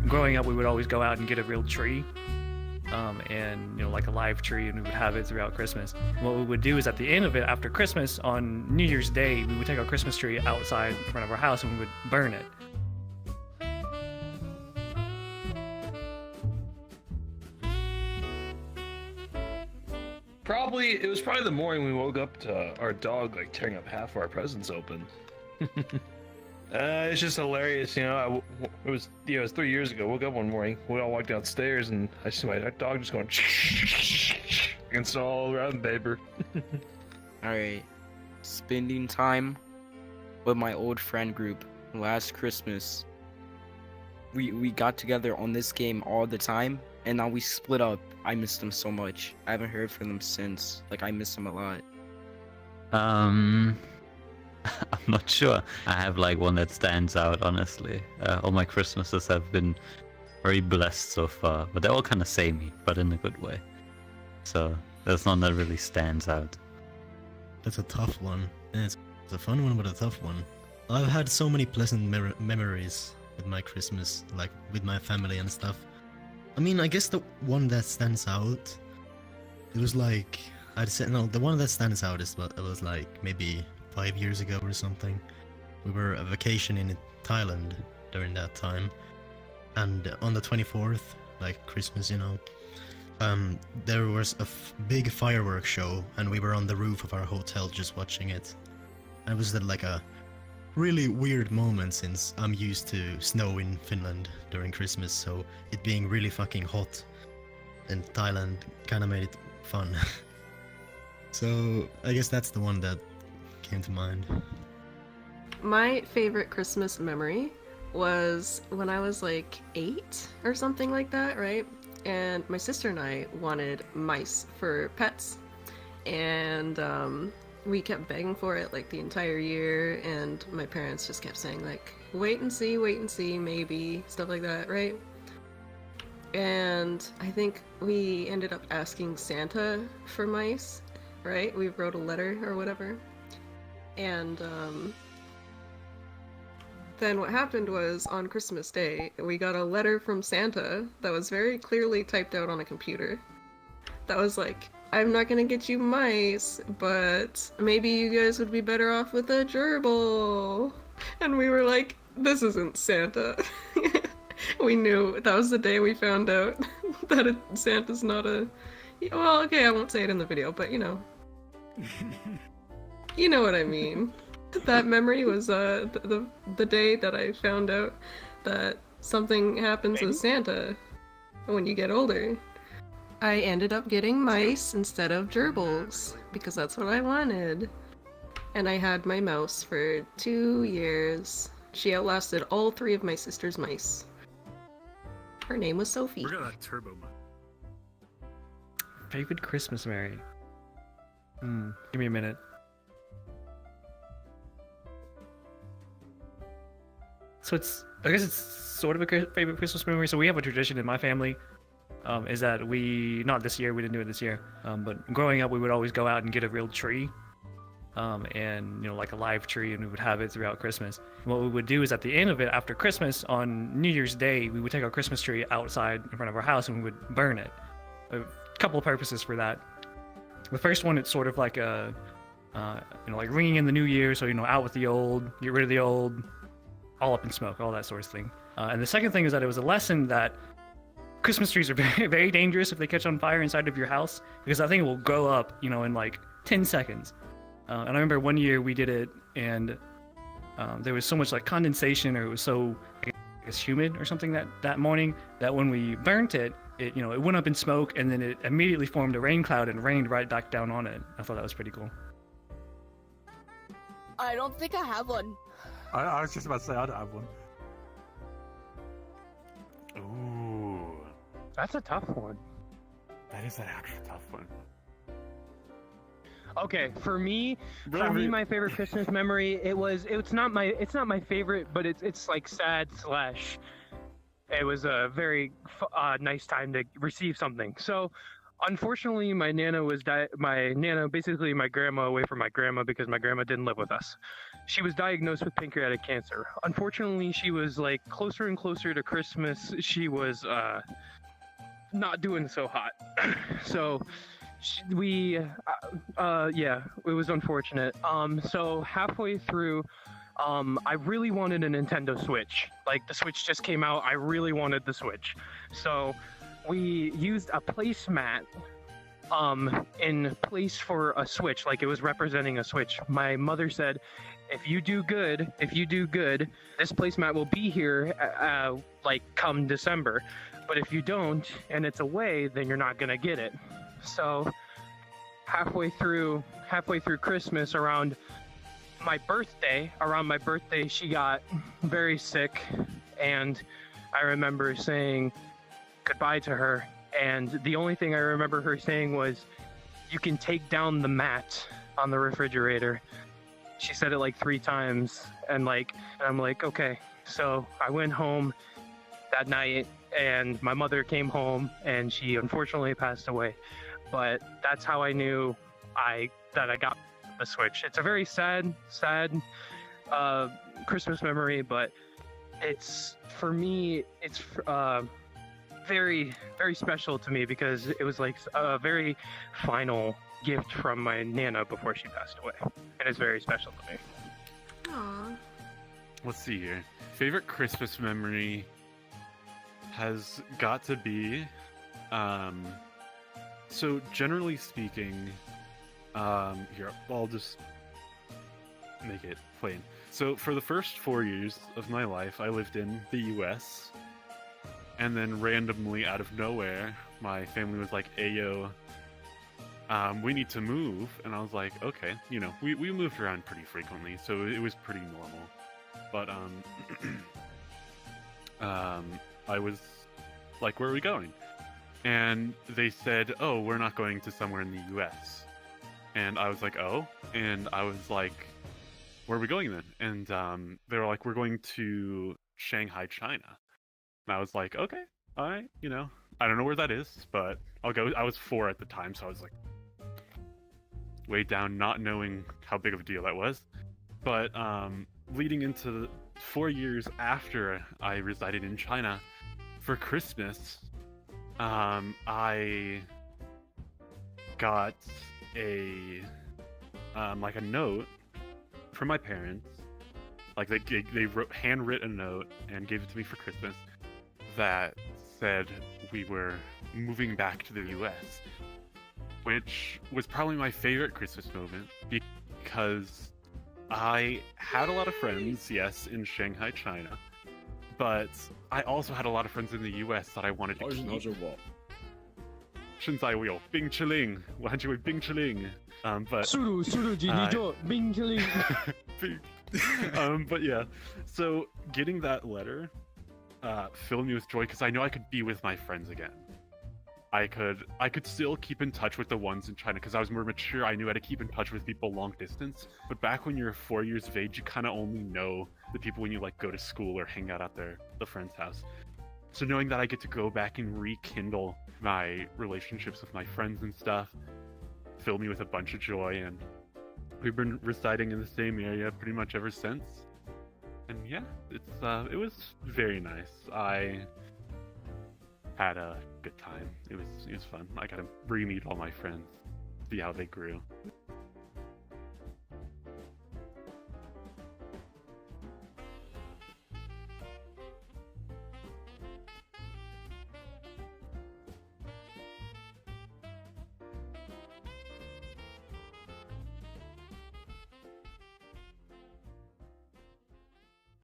growing up, we would always go out and get a real tree, and like a live tree, and we would have it throughout Christmas. What we would do is at the end of it, after Christmas, on New Year's Day, we would take our Christmas tree outside in front of our house and we would burn it. It was probably the morning we woke up to our dog like tearing up half of our presents open. It's just hilarious, it was 3 years ago. Woke up one morning, we all walked downstairs, and I see my dog just going against all around the paper. Alright, spending time with my old friend group last Christmas. We got together on this game all the time, and now we split up. I miss them so much. I haven't heard from them since. Like, I miss them a lot. I'm not sure. I have like one that stands out, honestly. All my Christmases have been very blessed so far, but they're all kind of samey, but in a good way. So there's none that really stands out. That's a tough one. And it's a fun one, but a tough one. I've had so many pleasant memories with my Christmas, like with my family and stuff. I mean, I guess the one that stands out, it was like, the one that stands out is it was like maybe 5 years ago or something. We were on vacation in Thailand during that time, and on the 24th, like Christmas, there was a big fireworks show, and we were on the roof of our hotel just watching it. And it was like a really weird moment, since I'm used to snow in Finland during Christmas, so it being really fucking hot in Thailand kind of made it fun. So I guess that's the one that came to mind. My favorite Christmas memory was when I was like 8 or something like that, right? And my sister and I wanted mice for pets, and we kept begging for it like the entire year, and my parents just kept saying like, wait and see, maybe, stuff like that, right? And I think we ended up asking Santa for mice, right? We wrote a letter or whatever. And then what happened was, on Christmas Day, we got a letter from Santa that was very clearly typed out on a computer. That was like, I'm not gonna get you mice, but maybe you guys would be better off with a gerbil. And we were like, this isn't Santa. We knew. That was the day we found out that Santa's not a... Well, okay, I won't say it in the video, but you know. You know what I mean. That memory was the day that I found out that something happens with Santa when you get older. I ended up getting mice instead of gerbils, because that's what I wanted. And I had my mouse for 2 years. She outlasted all 3 of my sister's mice. Her name was Sophie. We're gonna turbo mine. Favorite Christmas memory? Give me a minute. So I guess it's sort of a favorite Christmas memory. So we have a tradition in my family, is that not this year, we didn't do it this year, but growing up, we would always go out and get a real tree, and like a live tree, and we would have it throughout Christmas. And what we would do is at the end of it, after Christmas, on New Year's Day, we would take our Christmas tree outside in front of our house and we would burn it. A couple of purposes for that. The first one, it's sort of like like ringing in the new year, so out with the old, get rid of the old, all up in smoke, all that sort of thing. And the second thing is that it was a lesson that Christmas trees are very, very dangerous if they catch on fire inside of your house, because that thing will go up, in like 10 seconds. And I remember one year we did it, and there was so much like condensation, or it was so, I guess, humid or something that morning, that when we burnt it, it went up in smoke, and then it immediately formed a rain cloud and rained right back down on it. I thought that was pretty cool. I don't think I have one. I was just about to say I don't have one. Ooh, That's a tough one. that is an actual tough one. Okay, for me, my favorite Christmas memory, it's not my favorite, but it's like sad / it was a very nice time to receive something. So, Unfortunately, my nana basically my grandma away from my grandma because my grandma didn't live with us. She was diagnosed with pancreatic cancer. Unfortunately, she was like closer and closer to Christmas. She was not doing so hot. So yeah, it was unfortunate. So halfway through, I really wanted a Nintendo Switch. Like the Switch just came out, I really wanted the Switch. So we used a placemat in place for a Switch, like it was representing a Switch. My mother said, if you do good, this placemat will be here like come December. But if you don't, and it's away, then you're not gonna get it. So halfway through Christmas, around my birthday, she got very sick, and I remember saying goodbye to her, and the only thing I remember her saying was, "You can take down the mat on the refrigerator." She said it like 3 times, and I'm like, okay. So I went home that night, and my mother came home, and she unfortunately passed away. But that's how I knew that I got the Switch. It's a very sad Christmas memory, but for me, it's very, very special to me because it was like a very final gift from my Nana before she passed away, and it's very special to me. Aww. Let's see here. Favorite Christmas memory has got to be, so generally speaking, here, I'll just make it plain. So for the first 4 years of my life, I lived in the US, and then randomly out of nowhere, my family was like, "Ayo, we need to move," and I was like, okay, we moved around pretty frequently, so it was pretty normal. But I was like, "Where are we going?" And they said, "Oh, we're not going to somewhere in the US." And I was like, "Oh," and I was like, "Where are we going then?" And they were like, "We're going to Shanghai, China." And I was like, "Okay, all right, I don't know where that is, but I'll go." I was 4 at the time, so I was like way down, not knowing how big of a deal that was. But leading into the 4 years after I resided in China, for Christmas, I got a note from my parents. Like they handwritten a note and gave it to me for Christmas that said we were moving back to the US, which was probably my favorite Christmas moment because I had a lot of friends, yes, in Shanghai, China, but I also had a lot of friends in the US that I wanted to keep. 现在我有冰淇淋，我很喜欢冰淇淋。But 速度级你做冰淇淋。but yeah, so getting that letter filled me with joy because I know I could be with my friends again. I could still keep in touch with the ones in China because I was more mature. I knew how to keep in touch with people long distance. But back when you're 4 years of age, you kind of only know the people when you like go to school or hang out at the friend's house. So knowing that I get to go back and rekindle my relationships with my friends and stuff filled me with a bunch of joy, and we've been residing in the same area pretty much ever since. And yeah, it was very nice. I had a good time. It was fun. I got to re-meet all my friends, see how they grew.